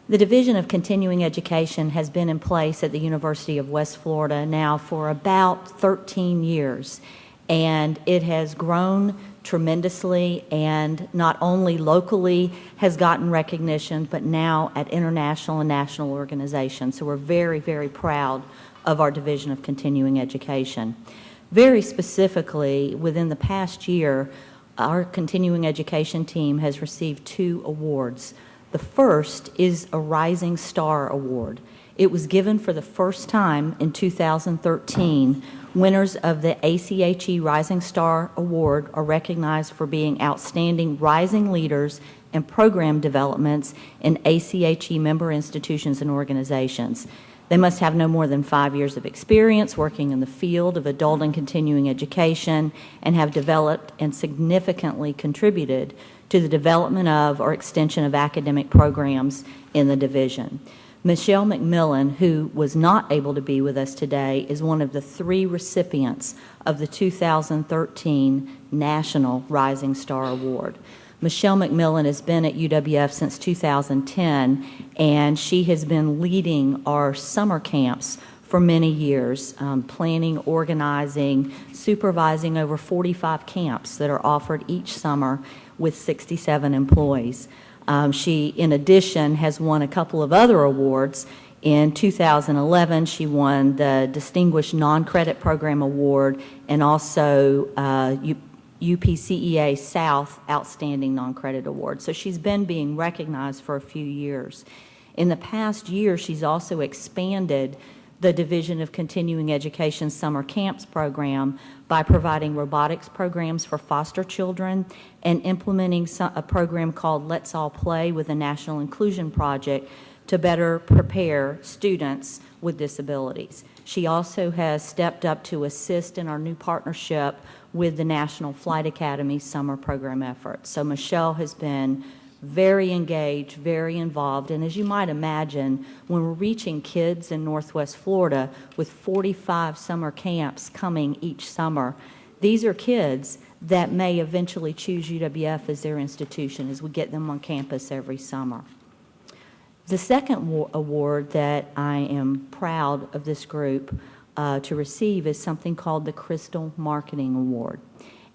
The Division of Continuing Education has been in place at the University of West Florida now for about 13 years, and it has grown tremendously, and not only locally has gotten recognition, but now at international and national organizations. So we're very, very proud of our Division of Continuing Education. Very specifically, within the past year, our continuing education team has received 2 awards. The first is a Rising Star Award. It was given for the first time in 2013. Winners of the ACHE Rising Star Award are recognized for being outstanding rising leaders and program developments in ACHE member institutions and organizations. They must have no more than 5 years of experience working in the field of adult and continuing education and have developed and significantly contributed to the development of or extension of academic programs in the division. Michelle McMillan, who was not able to be with us today, is one of the 3 recipients of the 2013 National Rising Star Award. Michelle McMillan has been at UWF since 2010, and she has been leading our summer camps for many years, planning, organizing, supervising over 45 camps that are offered each summer with 67 employees. She, in addition, has won a couple of other awards. In 2011, she won the Distinguished Non-Credit Program Award and also UPCEA South Outstanding Non-Credit Award. So she's been being recognized for a few years. In the past year, she's also expanded the Division of Continuing Education Summer Camps program by providing robotics programs for foster children and implementing a program called Let's All Play with the National Inclusion Project to better prepare students with disabilities. She also has stepped up to assist in our new partnership with the National Flight Academy summer program efforts. So Michelle has been very engaged, very involved, and as you might imagine, when we're reaching kids in Northwest Florida with 45 summer camps coming each summer, these are kids that may eventually choose UWF as their institution as we get them on campus every summer. The second award that I am proud of this group to receive is something called the Crystal Marketing Award.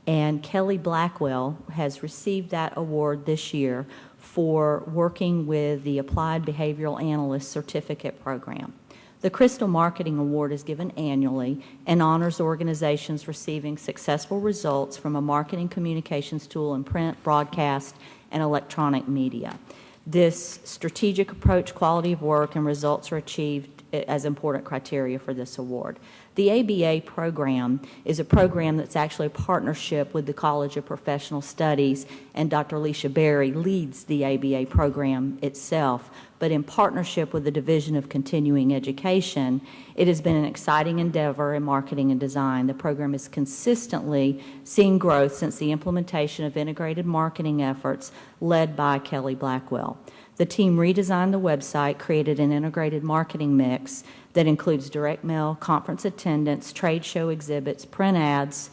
And Kelly Blackwell has received that award this year for working with the Applied Behavioral Analyst Certificate Program. The Crystal Marketing Award is given annually and honors organizations receiving successful results from a marketing communications tool in print, broadcast, and electronic media. This strategic approach, quality of work, and results are achieved as important criteria for this award. The ABA program is a program that's actually a partnership with the College of Professional Studies, and Dr. Alicia Berry leads the ABA program itself. But in partnership with the Division of Continuing Education, it has been an exciting endeavor in marketing and design. The program has consistently seen growth since the implementation of integrated marketing efforts led by Kelly Blackwell. The team redesigned the website, created an integrated marketing mix that includes direct mail, conference attendance, trade show exhibits, print ads,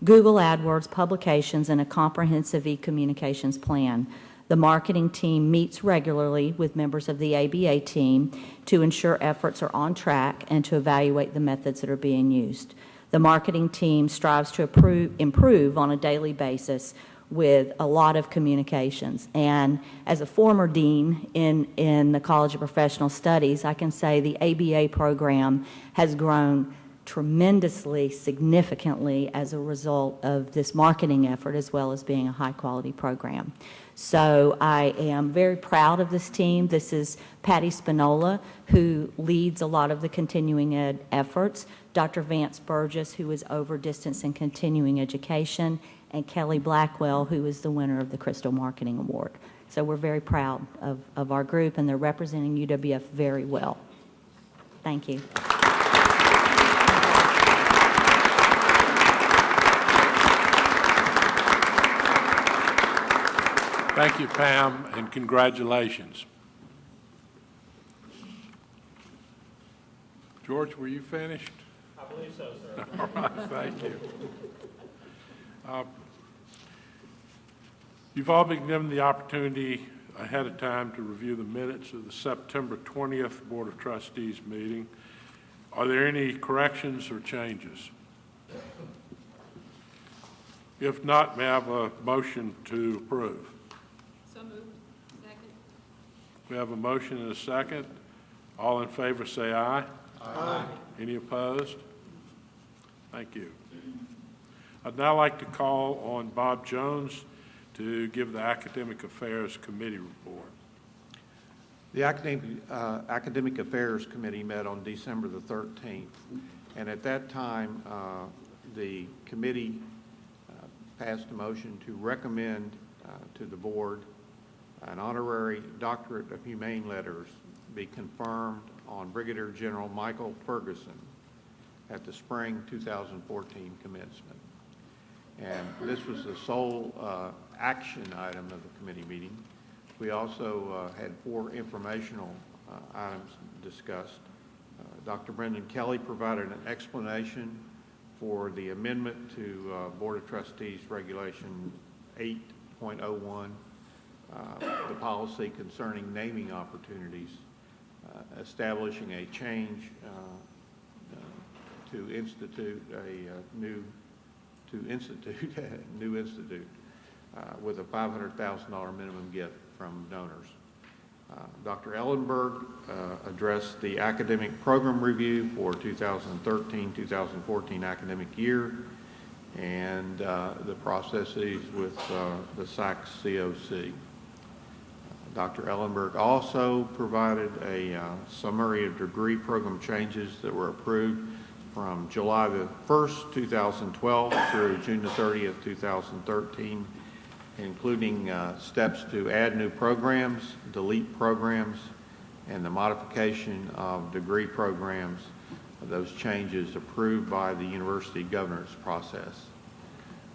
Google AdWords, publications, and a comprehensive e-communications plan. The marketing team meets regularly with members of the ABA team to ensure efforts are on track and to evaluate the methods that are being used. The marketing team strives to improve on a daily basis with a lot of communications. And as a former dean in the College of Professional Studies, I can say the ABA program has grown tremendously, significantly as a result of this marketing effort, as well as being a high-quality program. So I am very proud of this team. This is Patty Spinola, who leads a lot of the continuing ed efforts, Dr. Vance Burgess, who is over distance and continuing education, and Kelly Blackwell, who is the winner of the Crystal Marketing Award. So we're very proud of our group, and they're representing UWF very well. Thank you. Thank you, Pam, and congratulations. George, were you finished? I believe so, sir. All right, thank you. You've all been given the opportunity ahead of time to review the minutes of the September 20th Board of Trustees meeting. Are there any corrections or changes? If not, may I have a motion to approve? So moved. Second. We have a motion and a second. All in favor say aye. Aye. Any opposed? Thank you. I'd now like to call on Bob Jones to give the Academic Affairs Committee report. The Academic Affairs Committee met on December the 13th, and at that time, the committee passed a motion to recommend to the board an honorary doctorate of humane letters be confirmed on Brigadier General Michael Ferguson at the spring 2014 commencement. And this was the sole action item of the committee meeting. We also had 4 informational items discussed. Dr. Brendan Kelly provided an explanation for the amendment to Board of Trustees Regulation 8.01, the policy concerning naming opportunities, establishing a change to institute a new institute with a $500,000 minimum gift from donors. Dr. Ellenberg addressed the academic program review for 2013-2014 academic year and the processes with the SACS COC. Dr. Ellenberg also provided a summary of degree program changes that were approved from July the 1st, 2012 through June the 30th, 2013, including steps to add new programs, delete programs, and the modification of degree programs, those changes approved by the university governance process.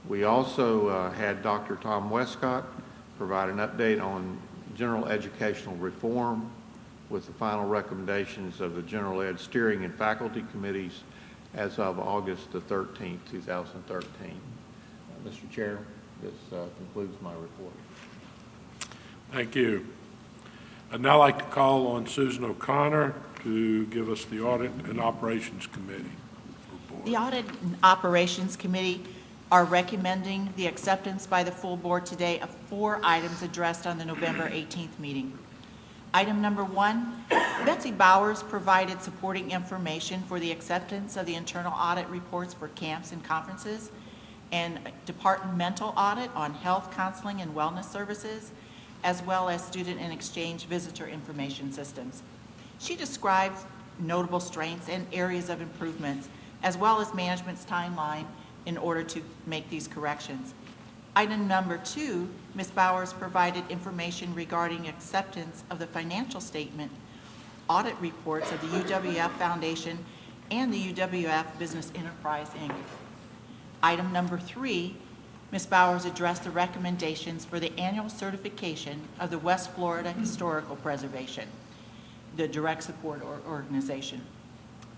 We also had Dr. Tom Westcott provide an update on general educational reform with the final recommendations of the General Ed Steering and Faculty Committees as of August the 13th, 2013. Mr. Chair, this concludes my report. Thank you. I'd now like to call on Susan O'Connor to give us the Audit and Operations Committee report. The Audit and Operations Committee are recommending the acceptance by the full board today of 4 items addressed on the November 18th meeting. Item number 1, Betsy Bowers provided supporting information for the acceptance of the internal audit reports for camps and conferences and departmental audit on health, counseling, and wellness services, as well as student and exchange visitor information systems. She describes notable strengths and areas of improvements, as well as management's timeline in order to make these corrections. Item number 2, Ms. Bowers provided information regarding acceptance of the financial statement audit reports of the UWF Foundation and the UWF Business Enterprise, Inc. Item number 3, Ms. Bowers addressed the recommendations for the annual certification of the West Florida Historical Preservation, the direct support organization.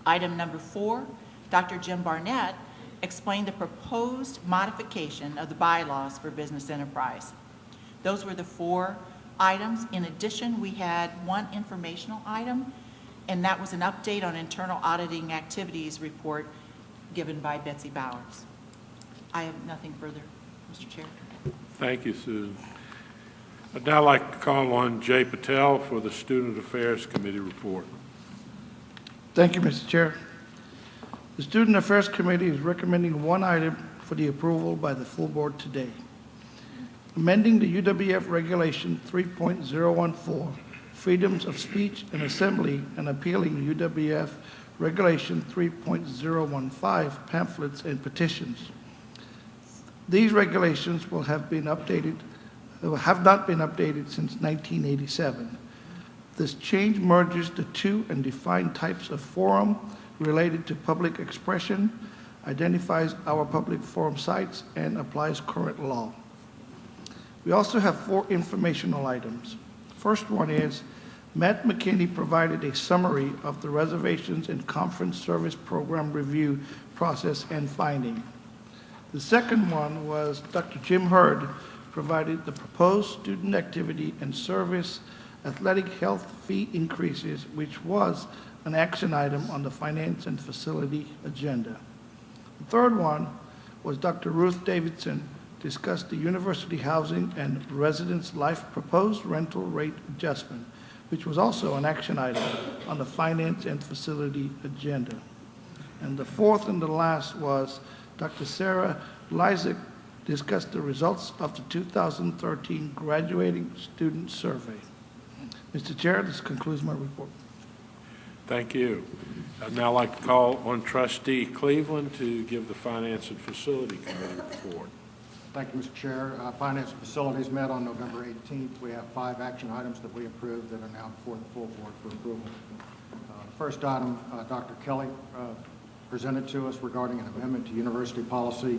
Item number 4, Dr. Jim Barnett explained the proposed modification of the bylaws for business enterprise. Those were the 4 items. In addition, we had one informational item, and that was an update on internal auditing activities report given by Betsy Bowers. I have nothing further, Mr. Chair. Thank you, Susan. I'd now like to call on Jay Patel for the Student Affairs Committee report. Thank you, Mr. Chair. The Student Affairs Committee is recommending one item for the approval by the full board today. Amending the UWF Regulation 3.014, Freedoms of Speech and Assembly, and appealing UWF Regulation 3.015, Pamphlets and Petitions. These regulations have not been updated since 1987. This change merges the two and defined types of forum related to public expression, identifies our public forum sites, and applies current law. We also have 4 informational items. First one is Matt McKinney provided a summary of the Reservations and Conference Service Program review process and finding. The second one was Dr. Jim Hurd provided the proposed student activity and service athletic health fee increases, which was an action item on the Finance and Facility agenda. The third one was Dr. Ruth Davidson discussed the University Housing and Residence Life proposed rental rate adjustment, which was also an action item on the Finance and Facility agenda. And the fourth and the last was Dr. Sarah Lysak discussed the results of the 2013 Graduating Student Survey. Mr. Chair, this concludes my report. Thank you. I'd now like to call on Trustee Cleveland to give the Finance and Facility Committee report. Thank you, Mr. Chair. Finance and Facilities met on November 18th. We have 5 action items that we approved that are now before the full board for approval. The first item, Dr. Kelly presented to us regarding an amendment to University Policy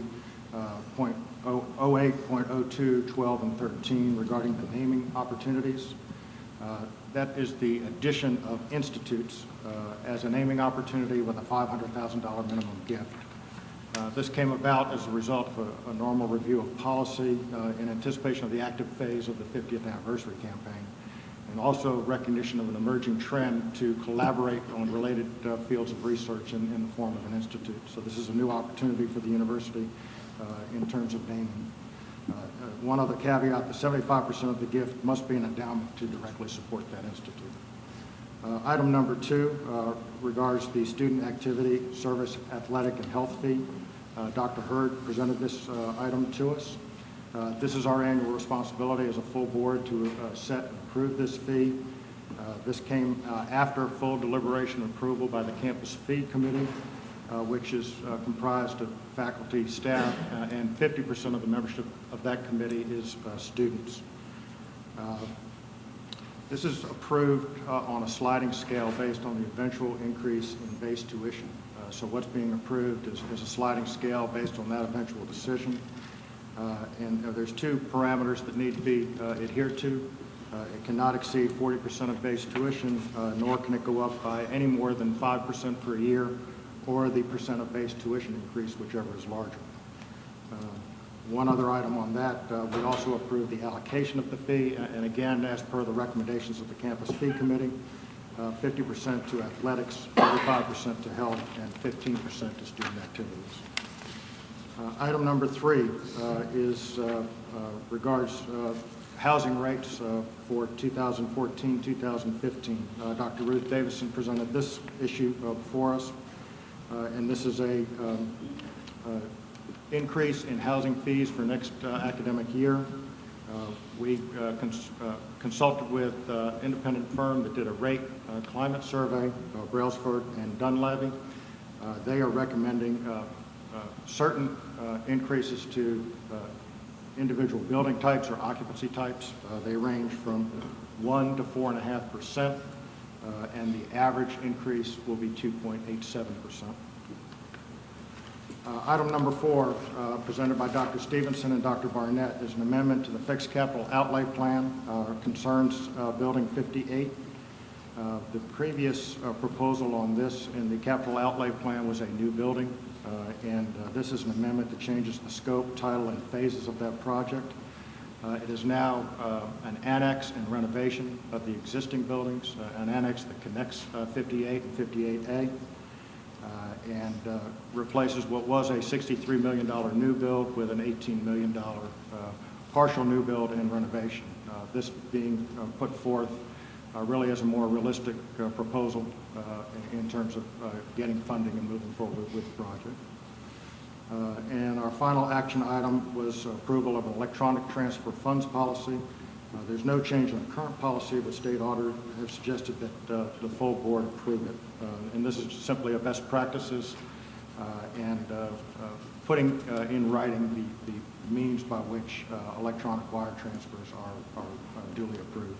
.08, .02, 12, and 13 regarding the naming opportunities. That is the addition of institutes as a naming opportunity with a $500,000 minimum gift. This came about as a result of a normal review of policy in anticipation of the active phase of the 50th anniversary campaign, and also recognition of an emerging trend to collaborate on related fields of research in the form of an institute. So this is a new opportunity for the university in terms of naming. One other caveat, the 75% of the gift must be an endowment to directly support that institute. Item number 2 regards the student activity, service, athletic, and health fee. Dr. Hurd presented this item to us. This is our annual responsibility as a full board to set and approve this fee. This came after full deliberation and approval by the Campus Fee Committee, which is comprised of faculty, staff, and 50% of the membership of that committee is students. This is approved on a sliding scale based on the eventual increase in base tuition. So what's being approved is a sliding scale based on that eventual decision. And there's 2 parameters that need to be adhered to. It cannot exceed 40% of base tuition, nor can it go up by any more than 5% per year, or the percent of base tuition increase, whichever is larger. One other item on that, we also approved the allocation of the fee, and again, as per the recommendations of the Campus Fee Committee, 50% to athletics, 35% to health, and 15% to student activities. Item number 3 regards housing rates for 2014-2015. Dr. Ruth Davison presented this issue before us, and this is a increase in housing fees for next academic year. We consulted with an independent firm that did a rate climate survey, Brailsford and Dunleavy. They are recommending certain increases to individual building types or occupancy types. They range from 1 to 4.5%, and the average increase will be 2.87%. Item number 4, presented by Dr. Stevenson and Dr. Barnett, is an amendment to the fixed capital outlay plan, concerns Building 58. The previous proposal on this in the capital outlay plan was a new building, and this is an amendment that changes the scope, title, and phases of that project. It is now an annex and renovation of the existing buildings, an annex that connects 58 and 58A, and replaces what was a $63 million new build with an $18 million partial new build and renovation. This being put forth really as a more realistic proposal in terms of getting funding and moving forward with the project. And our final action item was approval of an electronic transfer funds policy. There's no change in the current policy, but state auditor has suggested that the full board approve it. And this is simply a best practices and putting in writing the means by which electronic wire transfers are duly approved.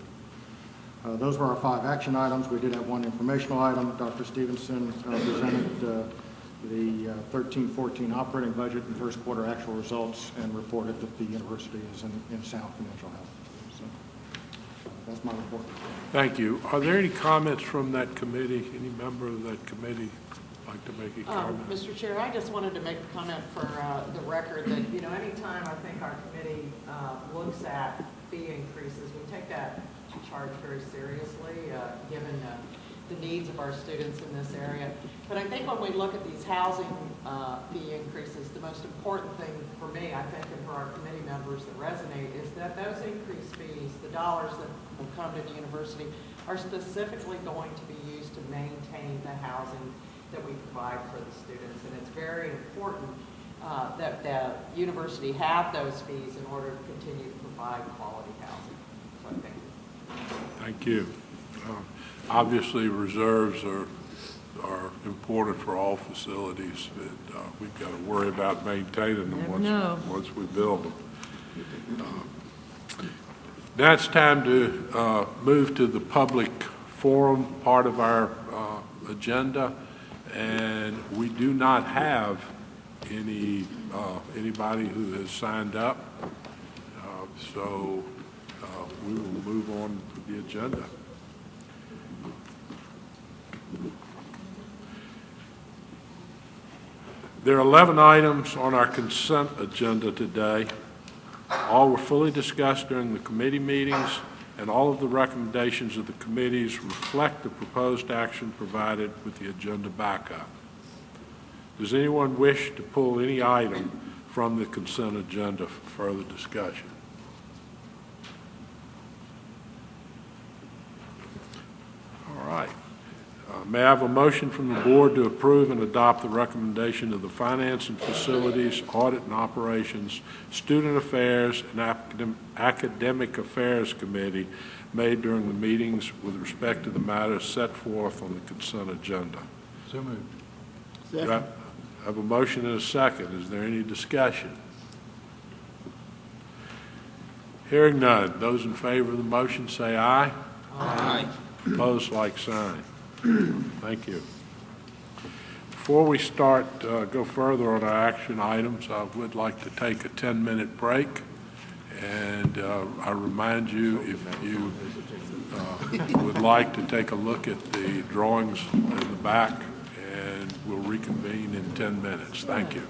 Those were our 5 action items. We did have one informational item. Dr. Stevenson presented the 13-14 operating budget and first quarter actual results and reported that the university is in sound financial health. So that's my report. Thank you. Are there any comments from that committee? Any member of that committee like to make a comment? Mr. Chair, I just wanted to make a comment for the record that, anytime I think our committee looks at fee increases, we take that charge very seriously, given the needs of our students in this area. But I think when we look at these housing fee increases, the most important thing for me, I think, and for our committee members that resonate, is that those increased fees, the dollars that will come to the university, are specifically going to be used to maintain the housing that we provide for the students. And it's very important that the university have those fees in order to continue to provide quality housing. So I think. Thank you. Obviously, reserves are important for all facilities. We've got to worry about maintaining them once we build them. Now it's time to move to the public forum part of our agenda, and we do not have anybody who has signed up, so we will move on to the agenda. There are 11 items on our consent agenda today. All were fully discussed during the committee meetings, and all of the recommendations of the committees reflect the proposed action provided with the agenda backup. Does anyone wish to pull any item from the consent agenda for further discussion? All right. May I have a motion from the board to approve and adopt the recommendation of the Finance and Facilities, Audit and Operations, Student Affairs, and Academic Affairs Committee made during the meetings with respect to the matters set forth on the consent agenda? So moved. Do I have a motion and a second? Is there any discussion? Hearing none. Those in favor of the motion say aye. Aye. Opposed, like sign. Thank you. Before we go further on our action items, I would like to take a 10-minute break. And I remind you, if you would like to take a look at the drawings in the back, and we'll reconvene in 10 minutes. Thank you.